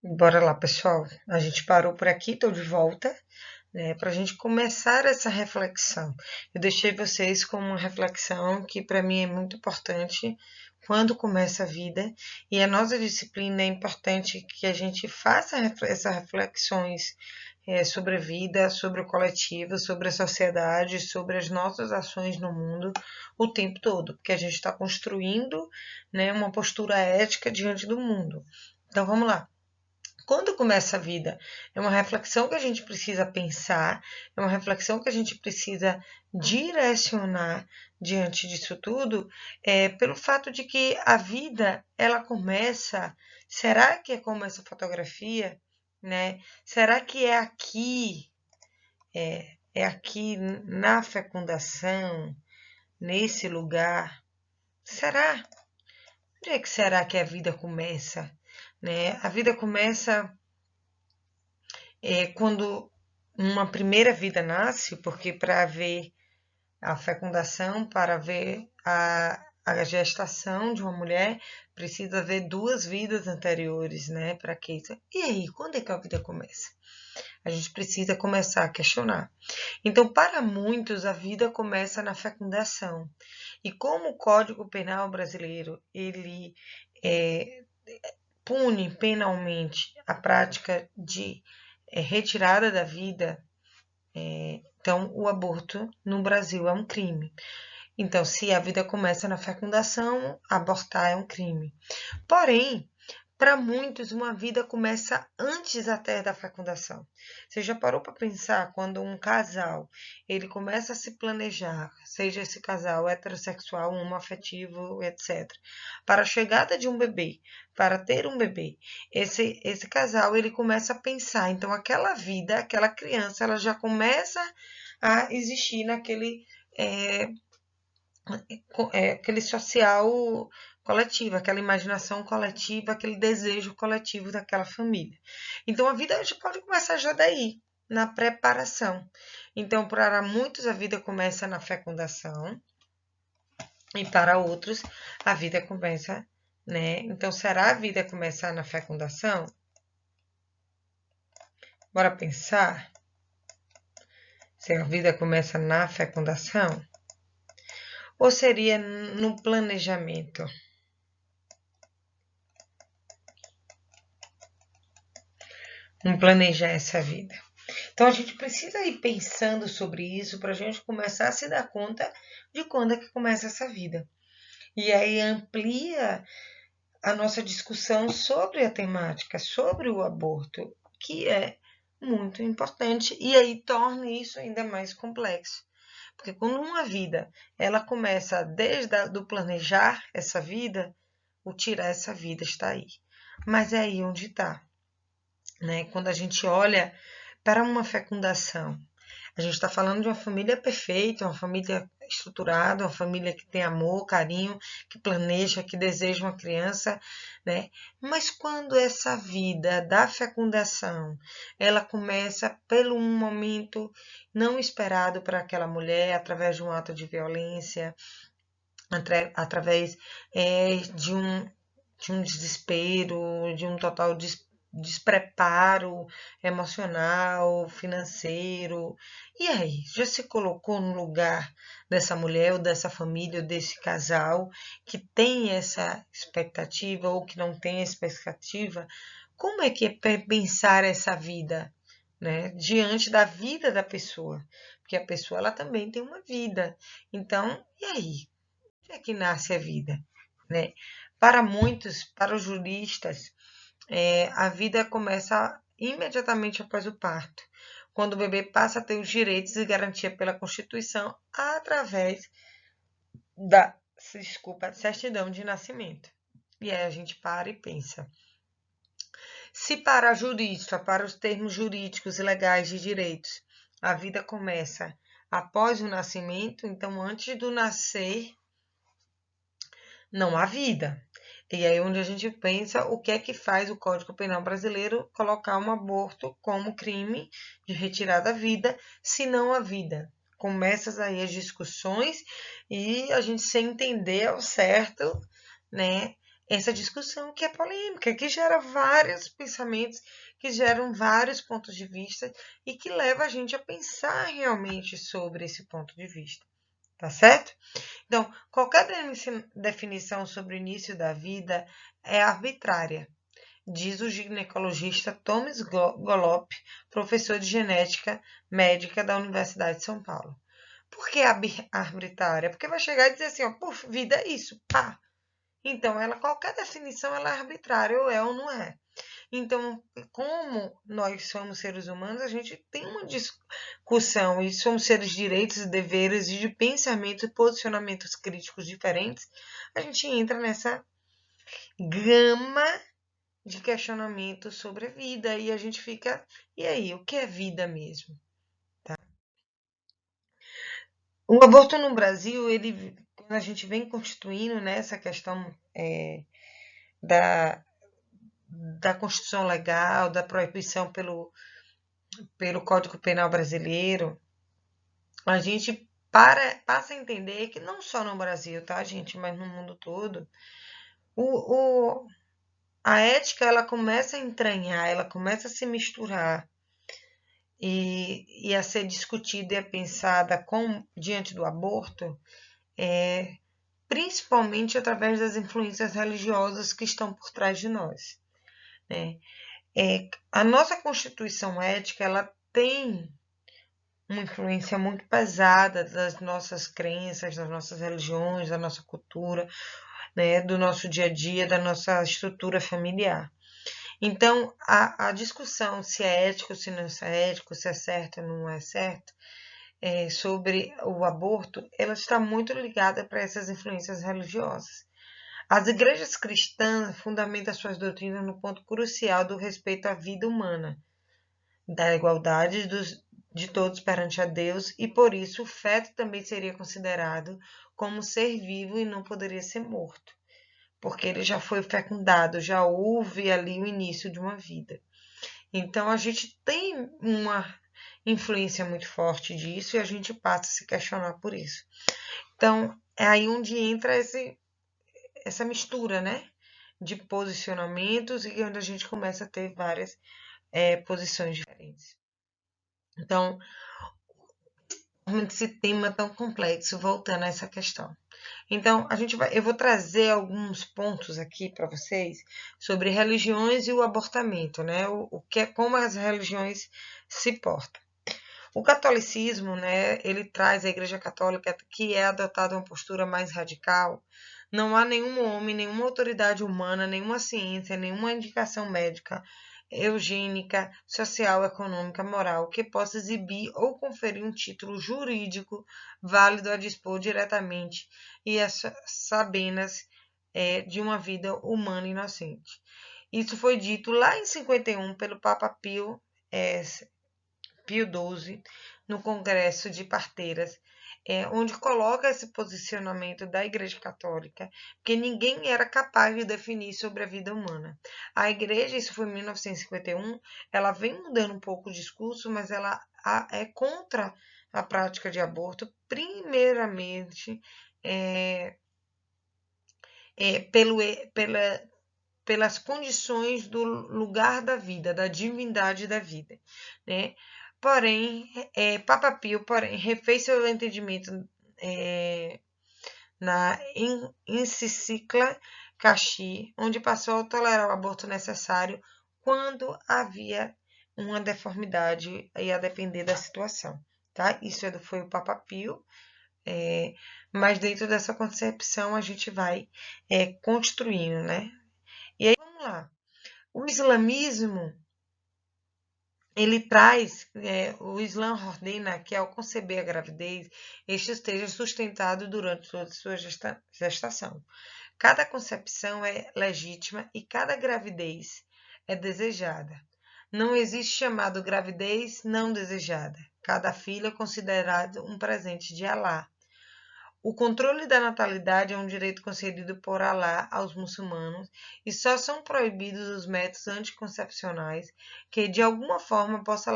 Bora lá, pessoal. A gente parou por aqui, estou de volta, né, para a gente começar essa reflexão. Eu deixei vocês com uma reflexão que para mim é muito importante quando começa a vida, e a nossa disciplina é importante que a gente faça essas reflexões sobre a vida, sobre o coletivo, sobre a sociedade, sobre as nossas ações no mundo o tempo todo, porque a gente está construindo, né, uma postura ética diante do mundo. Então vamos lá. Quando começa a vida, é uma reflexão que a gente precisa pensar, é uma reflexão que a gente precisa direcionar diante disso tudo, pelo fato de que a vida, ela começa, será que é como essa fotografia, né? Será que é aqui na fecundação, nesse lugar? Será? Onde é que será que a vida começa, né? A vida começa quando uma primeira vida nasce, porque para haver a fecundação, para haver a gestação de uma mulher, precisa haver duas vidas anteriores, né? Para que isso. E aí, quando é que a vida começa? A gente precisa começar a questionar. Então, para muitos, a vida começa na fecundação. E como o Código Penal brasileiro ele pune penalmente a prática de retirada da vida, então o aborto no Brasil é um crime. Então, se a vida começa na fecundação, abortar é um crime. Porém, para muitos, uma vida começa antes até da fecundação. Você já parou para pensar quando um casal ele começa a se planejar, seja esse casal heterossexual, homoafetivo, etc., para a chegada de um bebê, para ter um bebê, esse casal ele começa a pensar. Então, aquela vida, aquela criança, ela já começa a existir naquele aquele social coletivo, aquela imaginação coletiva, aquele desejo coletivo daquela família. Então a vida já pode começar já daí, na preparação. Então, para muitos a vida começa na fecundação e para outros a vida começa, né? Então, será a vida começar na fecundação? Bora pensar se a vida começa na fecundação ou seria no planejamento? Não planejar essa vida. Então a gente precisa ir pensando sobre isso para a gente começar a se dar conta de quando é que começa essa vida. E aí amplia a nossa discussão sobre a temática, sobre o aborto, que é muito importante, e aí torna isso ainda mais complexo. Porque quando uma vida ela começa desde do planejar essa vida, o tirar essa vida está aí. Mas é aí onde está. Né? Quando a gente olha para uma fecundação, a gente está falando de uma família perfeita, uma família estruturada, uma família que tem amor, carinho, que planeja, que deseja uma criança, né? Mas quando essa vida da fecundação, ela começa pelo um momento não esperado para aquela mulher, através de um ato de violência, através de um desespero, de um total despreparo emocional, financeiro. E aí, já se colocou no lugar dessa mulher ou dessa família ou desse casal que tem essa expectativa ou que não tem expectativa? Como é que é pensar essa vida, né, diante da vida da pessoa? Porque a pessoa ela também tem uma vida. Então, e aí? Onde é que nasce a vida, né? Para muitos, para os juristas, a vida começa imediatamente após o parto, quando o bebê passa a ter os direitos e garantia pela Constituição através da, certidão de nascimento. E aí a gente para e pensa. Se para a jurista, para os termos jurídicos e legais de direitos, a vida começa após o nascimento, então antes do nascer não há vida. E aí onde a gente pensa o que é que faz o Código Penal brasileiro colocar um aborto como crime de retirada da vida, se não a vida. Começam aí as discussões e a gente sem entender ao certo, né, essa discussão que é polêmica, que gera vários pensamentos, que geram vários pontos de vista e que leva a gente a pensar realmente sobre esse ponto de vista, tá certo? Então, qualquer definição sobre o início da vida é arbitrária, diz o ginecologista Thomas Golop, professor de genética médica da Universidade de São Paulo. Por que arbitrária? Porque vai chegar e dizer assim, ó, puf, vida é isso, pá. Então, qualquer definição ela é arbitrária, ou é ou não é. Então, como nós somos seres humanos, a gente tem uma discussão e somos seres de direitos e deveres e de pensamento e posicionamentos críticos diferentes, a gente entra nessa gama de questionamento sobre a vida e a gente fica, e aí, o que é vida mesmo? Tá? O aborto no Brasil, quando a gente vem constituindo, né, essa questão da, da Constituição Legal, da proibição pelo Código Penal brasileiro, a gente passa a entender que não só no Brasil, tá, gente, mas no mundo todo, a ética ela começa a entranhar, ela começa a se misturar e a ser discutida e a pensada diante do aborto, principalmente através das influências religiosas que estão por trás de nós, né? A nossa Constituição ética ela tem uma influência muito pesada das nossas crenças, das nossas religiões, da nossa cultura, né, do nosso dia a dia, da nossa estrutura familiar. Então, a discussão se é ético, se não é ético, se é certo ou não é certo, sobre o aborto, ela está muito ligada para essas influências religiosas. As igrejas cristãs fundamentam suas doutrinas no ponto crucial do respeito à vida humana, da igualdade de todos perante a Deus, e por isso o feto também seria considerado como ser vivo e não poderia ser morto, porque ele já foi fecundado, já houve ali o início de uma vida. Então a gente tem uma influência muito forte disso e a gente passa a se questionar por isso. Então é aí onde entra essa mistura, né, de posicionamentos e onde a gente começa a ter várias posições diferentes. Então, esse tema tão complexo, voltando a essa questão. Então, eu vou trazer alguns pontos aqui para vocês sobre religiões e o abortamento, né? Como as religiões se portam. O catolicismo, né? Ele traz a Igreja Católica que é adotada uma postura mais radical. Não há nenhum homem, nenhuma autoridade humana, nenhuma ciência, nenhuma indicação médica, eugênica, social, econômica, moral que possa exibir ou conferir um título jurídico válido a dispor diretamente e as sabenas de uma vida humana inocente. Isso foi dito lá em 51 pelo Papa Pio XII no Congresso de Parteiras, onde coloca esse posicionamento da Igreja Católica, que ninguém era capaz de definir sobre a vida humana. A Igreja, isso foi em 1951, ela vem mudando um pouco o discurso, mas ela é contra a prática de aborto, primeiramente pelas condições do lugar da vida, da divindade da vida, né? Porém, Papa Pio, refez seu entendimento na encíclica Caxi, onde passou a tolerar o aborto necessário quando havia uma deformidade e a depender da situação, tá? Isso foi o Papa Pio, mas dentro dessa concepção a gente vai construindo, né? E aí, vamos lá. O islamismo, ele traz, o Islã ordena que ao conceber a gravidez, este esteja sustentado durante toda a sua gestação. Cada concepção é legítima e cada gravidez é desejada. Não existe chamado gravidez não desejada. Cada filho é considerado um presente de Alá. O controle da natalidade é um direito concedido por Alá aos muçulmanos e só são proibidos os métodos anticoncepcionais que de alguma forma possa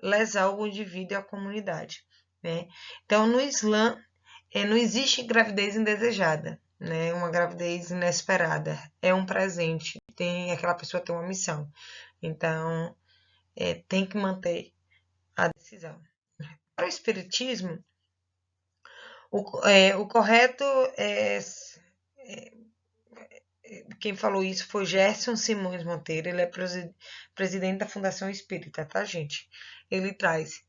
lesar o indivíduo e a comunidade, né? Então, no Islã, não existe gravidez indesejada, né? Uma gravidez inesperada. É um presente. Aquela pessoa tem uma missão. Então, tem que manter a decisão. Para o espiritismo, o correto é, quem falou isso foi Gerson Simões Monteiro, ele é presidente da Fundação Espírita, tá, gente? Ele traz.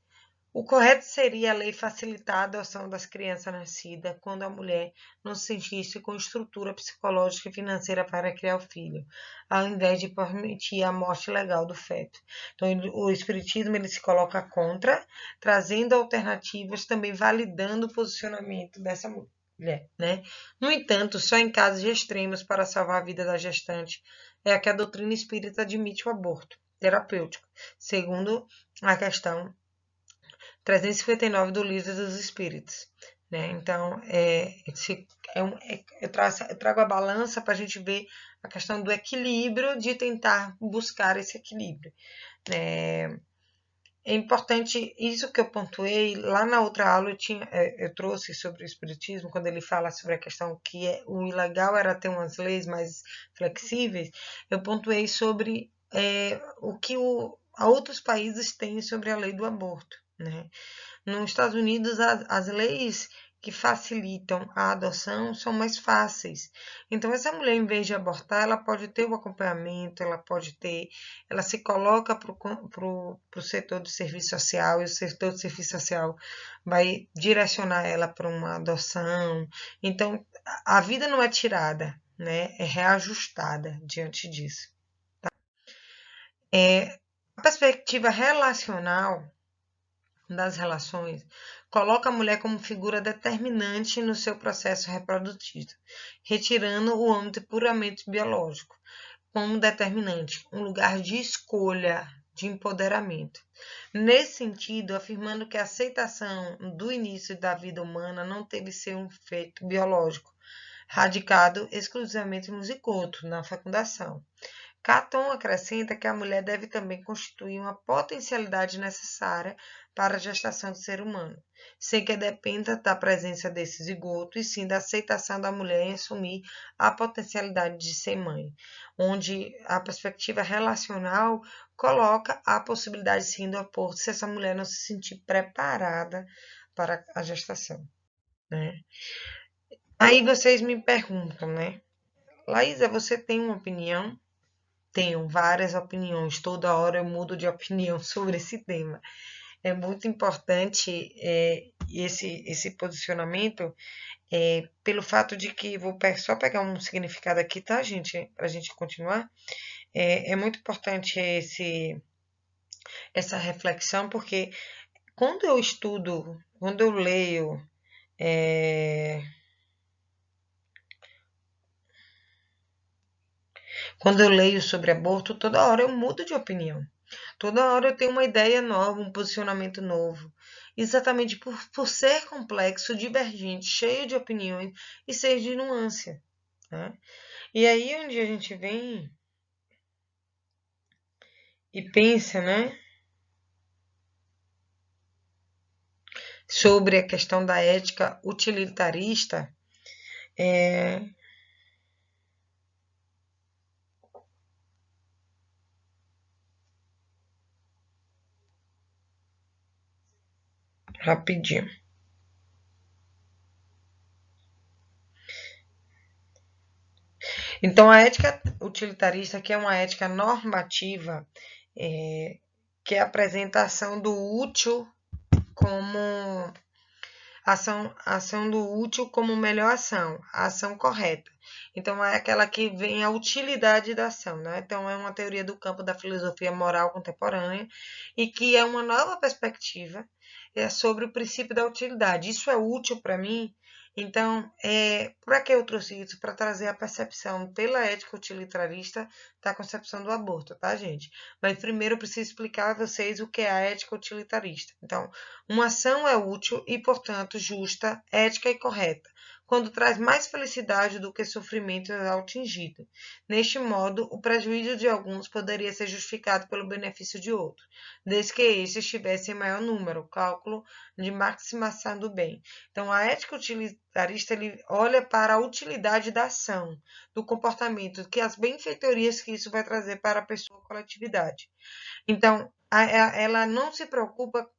O correto seria a lei facilitar a adoção das crianças nascidas quando a mulher não se sentisse com estrutura psicológica e financeira para criar o filho, ao invés de permitir a morte legal do feto. Então, o Espiritismo ele se coloca contra, trazendo alternativas, também validando o posicionamento dessa mulher, né? No entanto, só em casos extremos para salvar a vida da gestante é que a doutrina espírita admite o aborto terapêutico, segundo a questão 359 do Livro dos Espíritos. Né? Então, eu trago a balança para a gente ver a questão do equilíbrio, de tentar buscar esse equilíbrio. É importante, isso que eu pontuei, lá na outra aula eu trouxe sobre o Espiritismo, quando ele fala sobre a questão que o ilegal era ter umas leis mais flexíveis, eu pontuei sobre o que outros países têm sobre a lei do aborto. Né? Nos Estados Unidos, as leis que facilitam a adoção são mais fáceis. Então, essa mulher, em vez de abortar, ela pode ter o acompanhamento, ela se coloca para o setor do serviço social, e o setor do serviço social vai direcionar ela para uma adoção. Então, a vida não é tirada, né? É reajustada diante disso. Tá? A perspectiva relacional das relações coloca a mulher como figura determinante no seu processo reprodutivo, retirando o âmbito puramente biológico como determinante, um lugar de escolha, de empoderamento. Nesse sentido, afirmando que a aceitação do início da vida humana não teve ser um feito biológico, radicado exclusivamente no zigoto, na fecundação. Caton acrescenta que a mulher deve também constituir uma potencialidade necessária para a gestação do ser humano, sem que dependa da presença desse zigoto e sim da aceitação da mulher em assumir a potencialidade de ser mãe, onde a perspectiva relacional coloca a possibilidade sim do aborto se essa mulher não se sentir preparada para a gestação. Né? Aí vocês me perguntam, né? Laísa, você tem uma opinião? Tenho várias opiniões, toda hora eu mudo de opinião sobre esse tema. É muito importante esse posicionamento, pelo fato de que, vou só pegar um significado aqui, tá, gente? Para a gente continuar. É muito importante essa reflexão, porque quando eu estudo, quando eu leio, sobre aborto, toda hora eu mudo de opinião. Toda hora eu tenho uma ideia nova, um posicionamento novo. Exatamente por ser complexo, divergente, cheio de opiniões e cheio de nuance. Né? E aí onde a gente vem e pensa, né, sobre a questão da ética utilitarista, rapidinho. Então, a ética utilitarista, que é uma ética normativa, que é a apresentação do útil como ação do útil como melhor ação, a ação correta. Então, é aquela que vem a utilidade da ação, né? Então, é uma teoria do campo da filosofia moral contemporânea e que é uma nova perspectiva sobre o princípio da utilidade. Isso é útil para mim? Então, para que eu trouxe isso? Para trazer a percepção pela ética utilitarista da concepção do aborto, tá, gente? Mas primeiro eu preciso explicar a vocês o que é a ética utilitarista. Então, uma ação é útil e, portanto, justa, ética e correta, quando traz mais felicidade do que sofrimento ao atingido. Neste modo, o prejuízo de alguns poderia ser justificado pelo benefício de outros, desde que estes tivessem maior número, cálculo de maximização do bem. Então, a ética utilitarista ele olha para a utilidade da ação, do comportamento, que as benfeitorias que isso vai trazer para a pessoa e a coletividade. Então, ela não se preocupa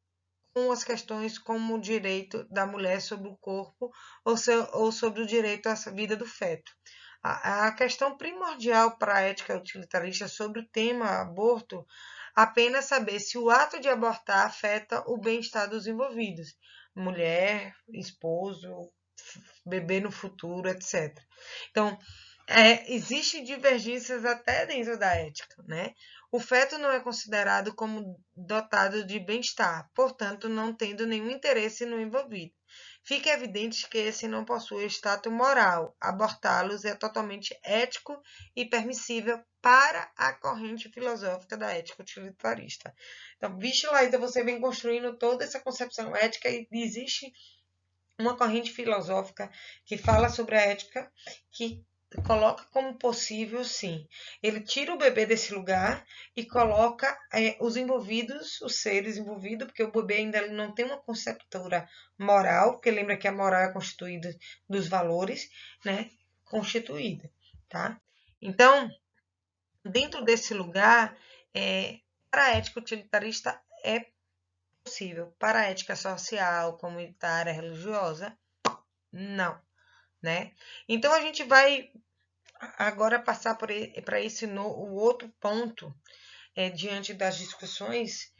com as questões como o direito da mulher sobre o corpo ou sobre o direito à vida do feto. A questão primordial para a ética utilitarista sobre o tema aborto apenas saber se o ato de abortar afeta o bem-estar dos envolvidos, mulher, esposo, bebê no futuro, etc. Então, existem divergências até dentro da ética, né? O feto não é considerado como dotado de bem-estar, portanto, não tendo nenhum interesse no envolvido. Fica evidente que esse não possui status moral. Abortá-los é totalmente ético e permissível para a corrente filosófica da ética utilitarista. Então, visto lá, então você vem construindo toda essa concepção ética e existe uma corrente filosófica que fala sobre a ética que coloca como possível, sim. Ele tira o bebê desse lugar e coloca os envolvidos, os seres envolvidos, porque o bebê ainda não tem uma conceptura moral, porque lembra que a moral é constituída dos valores, né? Constituída, tá? Então, dentro desse lugar, para a ética utilitarista é possível. Para a ética social, comunitária, religiosa, não, né? Então a gente vai agora passar para esse o outro ponto diante das discussões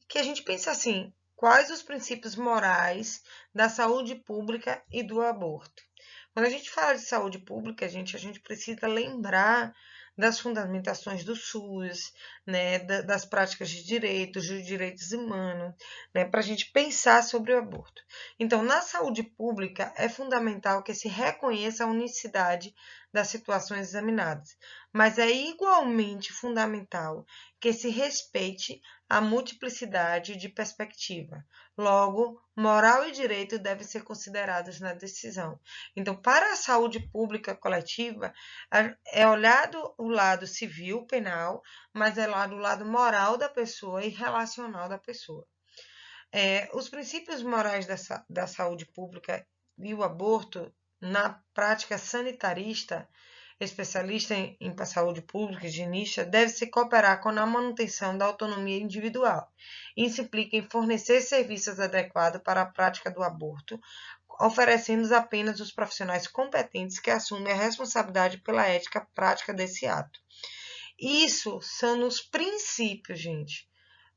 que a gente pensa assim: quais os princípios morais da saúde pública e do aborto? Quando a gente fala de saúde pública, a gente precisa lembrar das fundamentações do SUS, né, das práticas de direitos, dos direitos humanos, né, para a gente pensar sobre o aborto. Então, na saúde pública, é fundamental que se reconheça a unicidade das situações examinadas, mas é igualmente fundamental que se respeite a multiplicidade de perspectiva. Logo, moral e direito devem ser considerados na decisão. Então, para a saúde pública coletiva, é olhado o lado civil, penal, mas é olhado o lado moral da pessoa e relacional da pessoa. Os princípios morais da saúde pública e o aborto, na prática sanitarista, especialista em saúde pública, higienista, deve se cooperar com a manutenção da autonomia individual. Isso implica em fornecer serviços adequados para a prática do aborto, oferecendo apenas os profissionais competentes que assumem a responsabilidade pela ética prática desse ato. Isso são nos princípios, gente.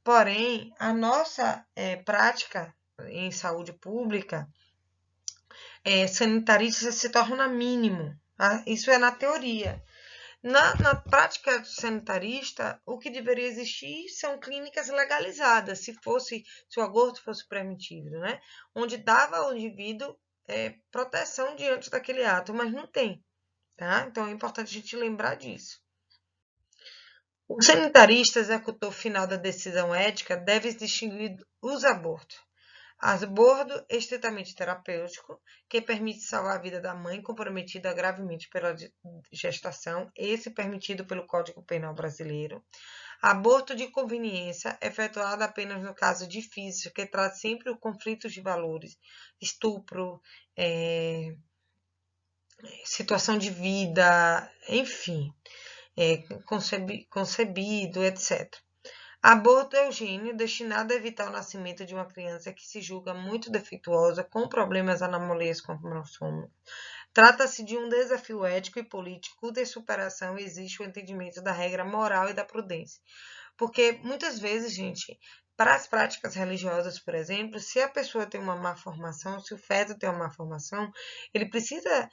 Porém, a nossa prática em saúde pública sanitarista se torna mínimo. Tá? Isso é na teoria. Na prática sanitarista, o que deveria existir são clínicas legalizadas, se o aborto fosse permitido, né? Onde dava ao indivíduo proteção diante daquele ato, mas não tem, tá? Então é importante a gente lembrar disso. O sanitarista, executor final da decisão ética, deve distinguir os abortos. Aborto estritamente terapêutico, que permite salvar a vida da mãe comprometida gravemente pela gestação, esse permitido pelo Código Penal brasileiro. Aborto de conveniência, efetuado apenas no caso difícil, que traz sempre o conflito de valores, estupro, situação de vida, enfim, concebido, etc. Aborto eugênio, destinado a evitar o nascimento de uma criança que se julga muito defeituosa, com problemas anomalias cromossômicos. Trata-se de um desafio ético e político de superação e existe o entendimento da regra moral e da prudência. Porque muitas vezes, gente, para as práticas religiosas, por exemplo, se a pessoa tem uma má formação, se o feto tem uma má formação, ele precisa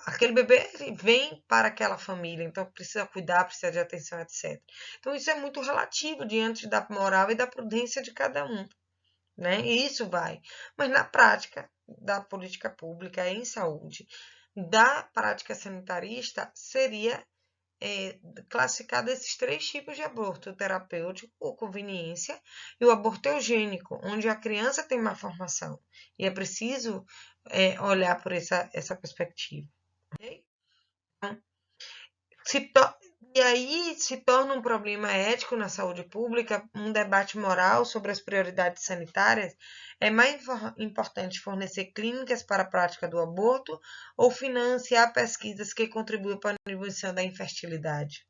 aquele bebê vem para aquela família, então precisa cuidar, precisa de atenção, etc. Então isso é muito relativo diante da moral e da prudência de cada um, né? E isso vai. Mas na prática da política pública em saúde, da prática sanitarista, seria classificado esses 3 tipos de aborto: o terapêutico, o conveniência e o aborto eugênico, onde a criança tem má formação. E é preciso olhar por essa perspectiva. Okay? Então, e aí se torna um problema ético na saúde pública, um debate moral sobre as prioridades sanitárias. É mais importante fornecer clínicas para a prática do aborto ou financiar pesquisas que contribuam para a diminuição da infertilidade?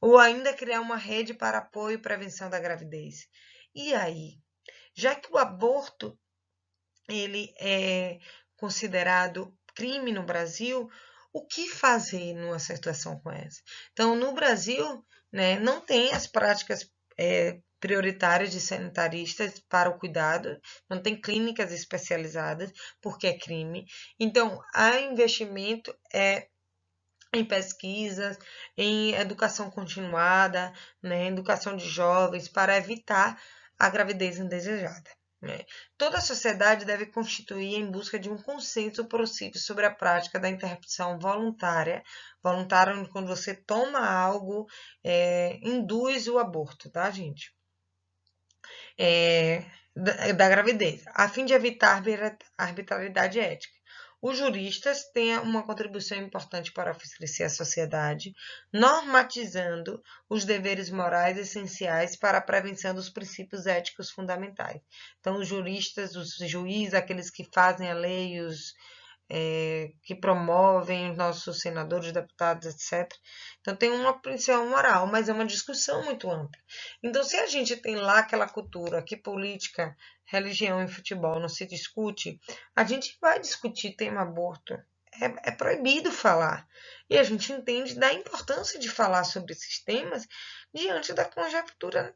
Ou ainda criar uma rede para apoio e prevenção da gravidez? E aí? Já que o aborto ele é considerado crime no Brasil, o que fazer numa situação como essa? Então, no Brasil, né, não tem as práticas prioritárias de sanitaristas para o cuidado, não tem clínicas especializadas, porque é crime. Então, há investimento em pesquisas, em educação continuada, né, educação de jovens, para evitar a gravidez indesejada. Né? Toda a sociedade deve constituir em busca de um consenso possível sobre a prática da interrupção voluntária, quando você toma algo, induz o aborto, tá, gente? Da gravidez, a fim de evitar arbitrariedade ética. Os juristas têm uma contribuição importante para oferecer à sociedade, normatizando os deveres morais essenciais para a prevenção dos princípios éticos fundamentais. Então, os juristas, os juízes, aqueles que fazem a lei, os que promovem os nossos senadores, deputados, etc. Então, tem uma princípio moral, mas é uma discussão muito ampla. Então, se a gente tem lá aquela cultura que política, religião e futebol não se discute, a gente vai discutir tema aborto. É proibido falar. E a gente entende da importância de falar sobre esses temas diante da conjuntura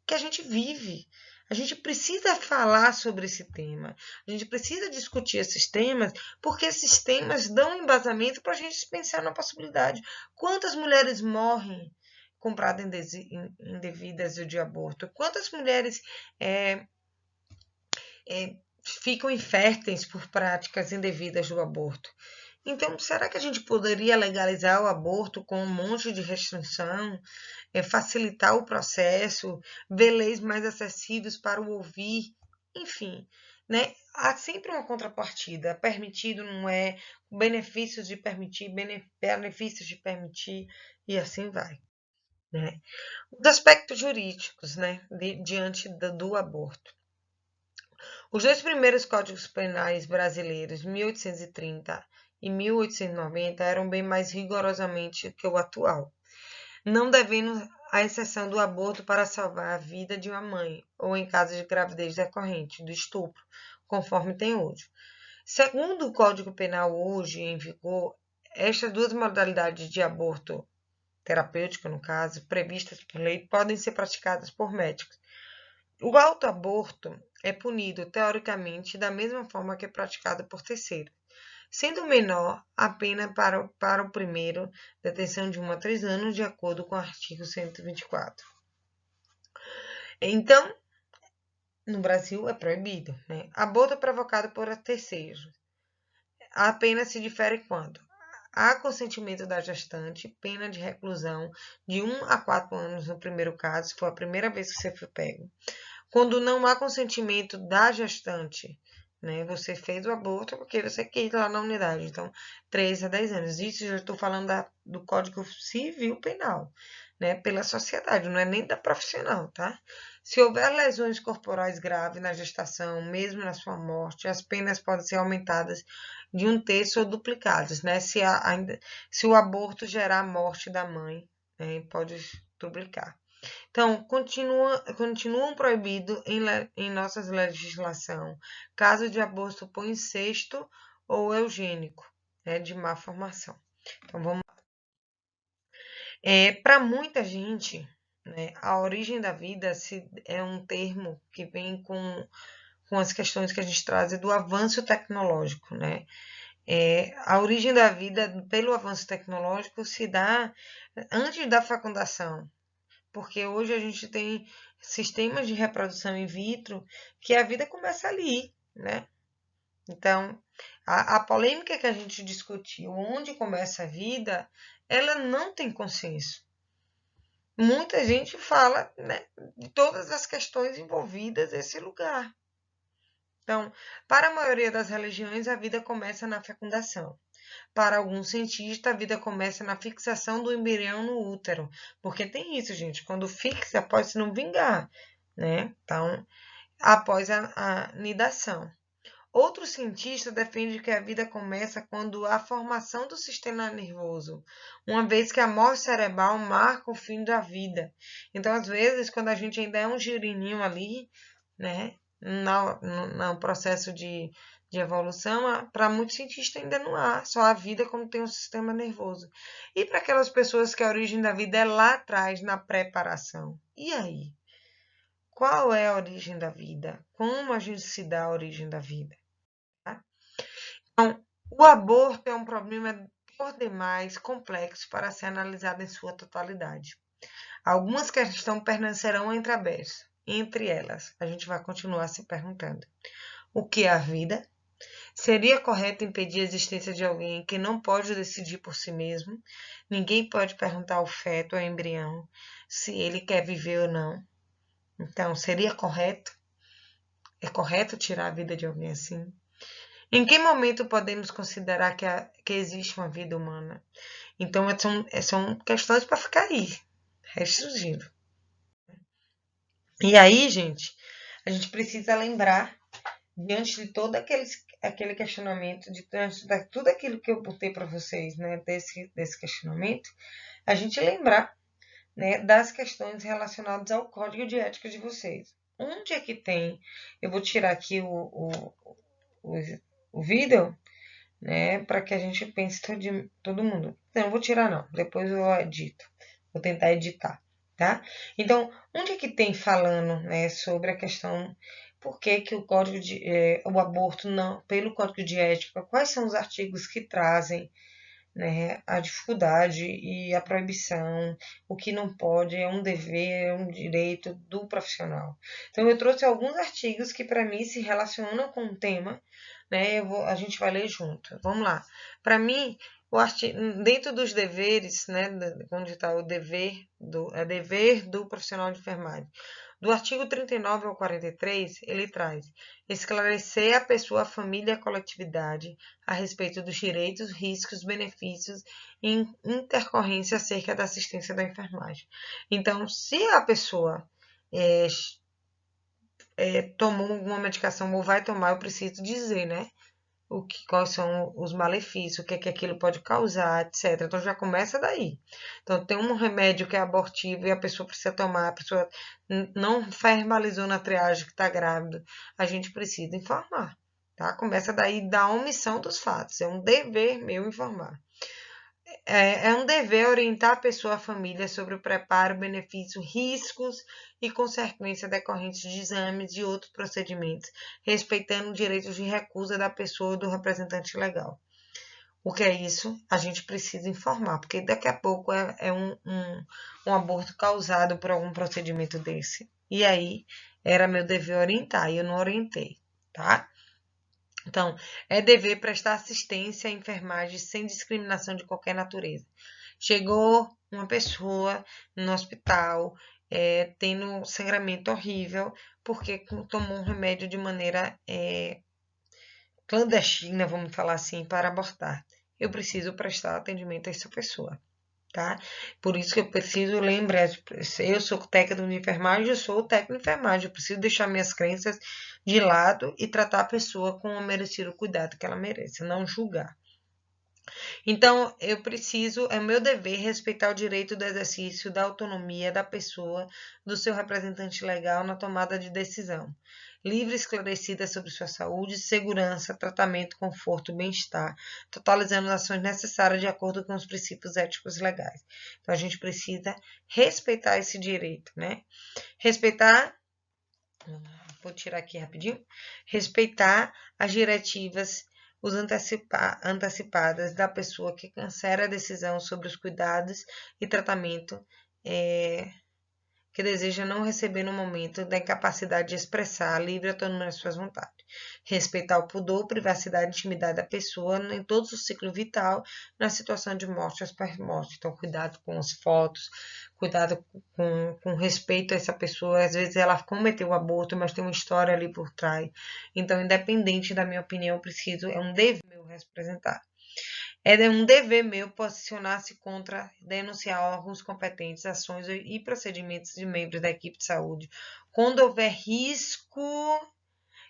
que a gente vive. A gente precisa falar sobre esse tema. A gente precisa discutir esses temas, porque esses temas dão embasamento para a gente pensar na possibilidade. Quantas mulheres morrem com práticas indevidas de aborto? Quantas mulheres ficam inférteis por práticas indevidas do aborto? Então, será que a gente poderia legalizar o aborto com um monte de restrição, facilitar o processo, ver leis mais acessíveis para o ouvir, enfim, né? Há sempre uma contrapartida. Permitido não é, benefícios de permitir, benefícios de permitir, e assim vai. Né? Os aspectos jurídicos, né, diante do aborto. Os 2 primeiros códigos penais brasileiros, 1830 e 1890, eram bem mais rigorosamente que o atual, não devendo a exceção do aborto para salvar a vida de uma mãe, ou em caso de gravidez decorrente do estupro, conforme tem hoje. Segundo o Código Penal hoje em vigor, estas 2 modalidades de aborto terapêutico, no caso, previstas por lei, podem ser praticadas por médicos. O autoaborto é punido, teoricamente, da mesma forma que é praticado por terceiros, sendo menor a pena para o primeiro, detenção de 1 a 3 anos, de acordo com o artigo 124. Então, no Brasil é proibido. Né? Aborto provocado por terceiros. A pena se difere quando há consentimento da gestante, pena de reclusão de 1 a 4 anos no primeiro caso, se for a primeira vez que você foi pego. Quando não há consentimento da gestante, né? Você fez o aborto porque você quis lá na unidade. Então, 3 a 10 anos. Isso eu estou falando do Código Civil Penal, né? Pela sociedade, não é nem da profissional, tá? Se houver lesões corporais graves na gestação, mesmo na sua morte, as penas podem ser aumentadas de 1/3 ou duplicadas, né? Se o aborto gerar a morte da mãe, né? Pode duplicar. Então, continuam proibidos em nossa legislação casos de aborto por incesto ou eugênico, né, de má formação. Então, vamos lá. Para muita gente, né, a origem da vida é um termo que vem com as questões que a gente traz do avanço tecnológico, né? A origem da vida, pelo avanço tecnológico, se dá antes da fecundação, porque hoje a gente tem sistemas de reprodução in vitro que a vida começa ali, né? Então, a polêmica que a gente discutiu, onde começa a vida, ela não tem consenso. Muita gente fala, né, de todas as questões envolvidas nesse lugar. Então, para a maioria das religiões, a vida começa na fecundação. Para alguns cientistas, a vida começa na fixação do embrião no útero. Porque tem isso, gente. Quando fixa, pode se não vingar, né? Então, após a nidação. Outro cientista defende que a vida começa quando há formação do sistema nervoso, uma vez que a morte cerebral marca o fim da vida. Então, às vezes, quando a gente ainda é um girininho ali, né, no processo de evolução, para muitos cientistas ainda não há, só a vida como tem um sistema nervoso. E para aquelas pessoas que a origem da vida é lá atrás, na preparação. E aí? Qual é a origem da vida? Como a gente se dá a origem da vida? Então, o aborto é um problema por demais complexo para ser analisado em sua totalidade. Algumas questões permanecerão entreabertas. Entre elas, a gente vai continuar se perguntando: o que é a vida? Seria correto impedir a existência de alguém que não pode decidir por si mesmo? Ninguém pode perguntar ao feto ou ao embrião se ele quer viver ou não. Então, seria correto? É correto tirar a vida de alguém assim? Em que momento podemos considerar que existe uma vida humana? Então, são questões para ficar aí, ressurgindo. E aí, gente, a gente precisa lembrar, diante de todo aquele questionamento, diante de tudo aquilo que eu botei para vocês, né, desse questionamento, a gente lembrar, né, das questões relacionadas ao código de ética de vocês. Onde é que tem? Eu vou tirar aqui o vídeo, né, para que a gente pense todo mundo. Não, vou tirar não, depois eu edito. Vou tentar editar, tá? Então, onde é que tem falando, né, sobre a questão por que que o aborto não, pelo Código de Ética, quais são os artigos que trazem, né, a dificuldade e a proibição, o que não pode, é um dever, é um direito do profissional. Então, eu trouxe alguns artigos que, para mim, se relacionam com o tema, né, a gente vai ler junto. Vamos lá. Para mim, dentro dos deveres, né, onde está o dever do profissional de enfermagem, do artigo 39 ao 43, ele traz esclarecer a pessoa, a família e a coletividade a respeito dos direitos, riscos, benefícios e intercorrência acerca da assistência da enfermagem. Então, se a pessoa tomou alguma medicação ou vai tomar, eu preciso dizer, né? Quais são os malefícios, o que é que aquilo pode causar, etc. Então já começa daí. Então tem um remédio que é abortivo e a pessoa precisa tomar, a pessoa não verbalizou na triagem que está grávida, a gente precisa informar, tá? Começa daí da omissão dos fatos, é um dever meu informar. É um dever orientar a pessoa, a família, sobre o preparo, benefício, riscos e consequências decorrentes de exames e outros procedimentos, respeitando os direitos de recusa da pessoa e do representante legal. O que é isso? A gente precisa informar, porque daqui a pouco é um aborto causado por algum procedimento desse. E aí, era meu dever orientar, e eu não orientei, tá? Então, é dever prestar assistência à enfermagem sem discriminação de qualquer natureza. Chegou uma pessoa no hospital tendo sangramento horrível porque tomou um remédio de maneira clandestina, vamos falar assim, para abortar. Eu preciso prestar atendimento a essa pessoa. Tá? Por isso que eu preciso lembrar, eu sou técnico de enfermagem, eu sou técnico de enfermagem, eu preciso deixar minhas crenças de lado e tratar a pessoa com o merecido cuidado que ela merece, não julgar. Então, é meu dever respeitar o direito do exercício da autonomia da pessoa, do seu representante legal na tomada de decisão. Livre e esclarecida sobre sua saúde, segurança, tratamento, conforto, bem-estar, totalizando as ações necessárias de acordo com os princípios éticos e legais. Então, a gente precisa respeitar esse direito, né? Vou tirar aqui rapidinho. Respeitar as diretivas antecipadas da pessoa que cancela a decisão sobre os cuidados e tratamento que deseja não receber no momento da incapacidade de expressar livre e autonomia das suas vontades. Respeitar o pudor, privacidade e intimidade da pessoa em todo o ciclo vital, na situação de morte ou pós-morte. Então, cuidado com as fotos, cuidado com respeito a essa pessoa. Às vezes ela cometeu o aborto, mas tem uma história ali por trás. Então, independente da minha opinião, é um dever meu representar. É um dever meu posicionar-se contra, denunciar órgãos competentes, ações e procedimentos de membros da equipe de saúde, quando houver risco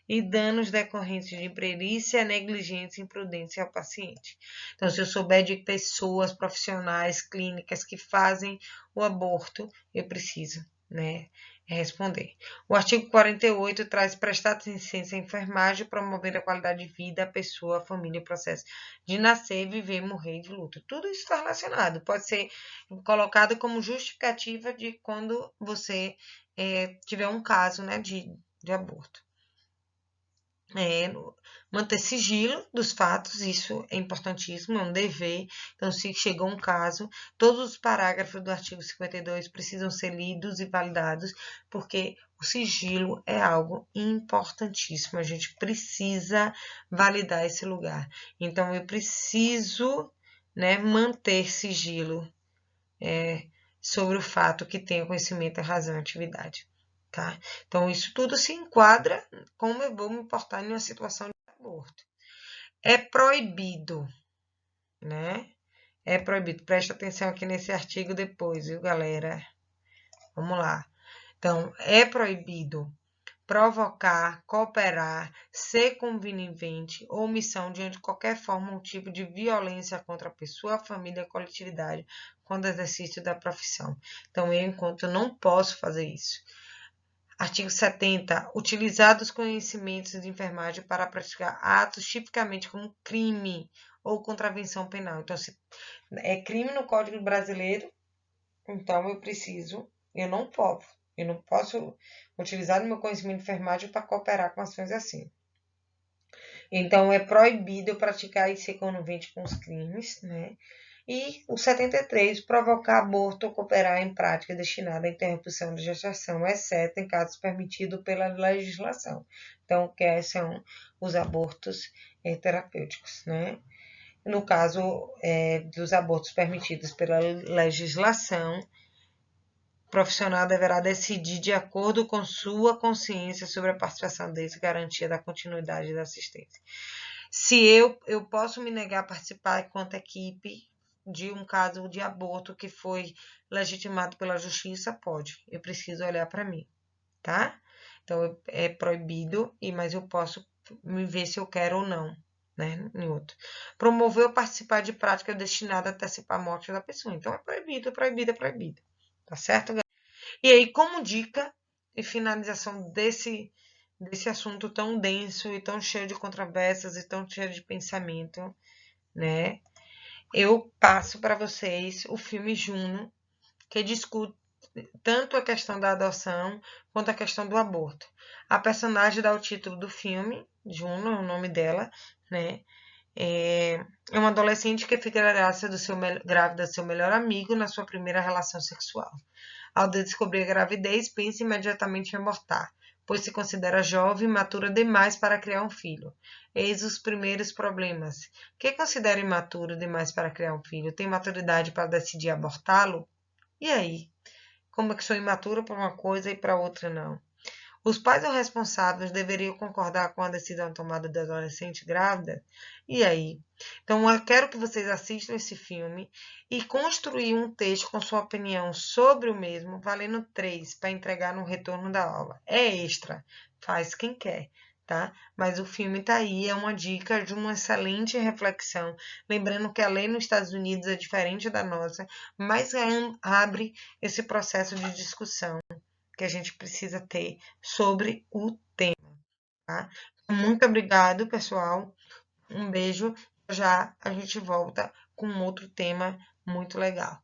e danos decorrentes de imperícia, negligência e imprudência ao paciente. Então, se eu souber de pessoas profissionais, clínicas que fazem o aborto, eu preciso, né, responder. O artigo 48 traz prestar assistência à enfermagem, promover a qualidade de vida à pessoa, à família, o processo de nascer, viver, morrer de luto. Tudo isso está relacionado. Pode ser colocado como justificativa de quando você tiver um caso, né, de aborto. Manter sigilo dos fatos, isso é importantíssimo, é um dever. Então, se chegou um caso, todos os parágrafos do artigo 52 precisam ser lidos e validados, porque o sigilo é algo importantíssimo, a gente precisa validar esse lugar. Então, eu preciso, né, manter sigilo sobre o fato que tenha conhecimento, razão e atividade. Tá? Então, isso tudo se enquadra como eu vou me portar em uma situação de aborto. É proibido, né? É proibido. Presta atenção aqui nesse artigo depois, viu, galera? Vamos lá. Então, é proibido provocar, cooperar, ser conivente ou omissão diante de qualquer forma ou tipo de violência contra a pessoa, a família, a coletividade, quando exercício da profissão. Então, eu, enquanto não posso fazer isso. Artigo 70. Utilizar os conhecimentos de enfermagem para praticar atos tipicamente como crime ou contravenção penal. Então, se é crime no Código Brasileiro, então eu não posso utilizar o meu conhecimento de enfermagem para cooperar com ações assim. Então, é proibido praticar e ser conivente com os crimes, né? E o 73, provocar aborto ou cooperar em prática destinada à interrupção da gestação, exceto em casos permitidos pela legislação. Então, que são os abortos terapêuticos, né? No caso dos abortos permitidos pela legislação, o profissional deverá decidir de acordo com sua consciência sobre a participação dele e garantia da continuidade da assistência. Se eu posso me negar a participar enquanto equipe de um caso de aborto que foi legitimado pela justiça, pode. Eu preciso olhar para mim, tá? Então, é proibido, mas eu posso me ver se eu quero ou não, né? Em outro. Promover ou participar de prática destinada a antecipar a morte da pessoa. Então, é proibido, é proibido, é proibido. Tá certo, galera? E aí, como dica e finalização desse assunto tão denso e tão cheio de controvérsias e tão cheio de pensamento, né? Eu passo para vocês o filme Juno, que discute tanto a questão da adoção quanto a questão do aborto. A personagem dá o título do filme, Juno é o nome dela, né? É uma adolescente que fica grávida do seu melhor amigo na sua primeira relação sexual. Ao descobrir a gravidez, pensa imediatamente em abortar, pois se considera jovem e matura demais para criar um filho. Eis os primeiros problemas. Quem considera imaturo demais para criar um filho tem maturidade para decidir abortá-lo? E aí? Como é que sou imatura para uma coisa e para outra não? Os pais ou responsáveis deveriam concordar com a decisão tomada da adolescente grávida? E aí? Então, eu quero que vocês assistam esse filme e construir um texto com sua opinião sobre o mesmo, valendo 3 para entregar no retorno da aula. É extra, faz quem quer, tá? Mas o filme tá aí, é uma dica de uma excelente reflexão. Lembrando que a lei nos Estados Unidos é diferente da nossa, mas abre esse processo de discussão que a gente precisa ter sobre o tema, tá? Muito obrigado, pessoal. Um beijo. Já a gente volta com outro tema muito legal.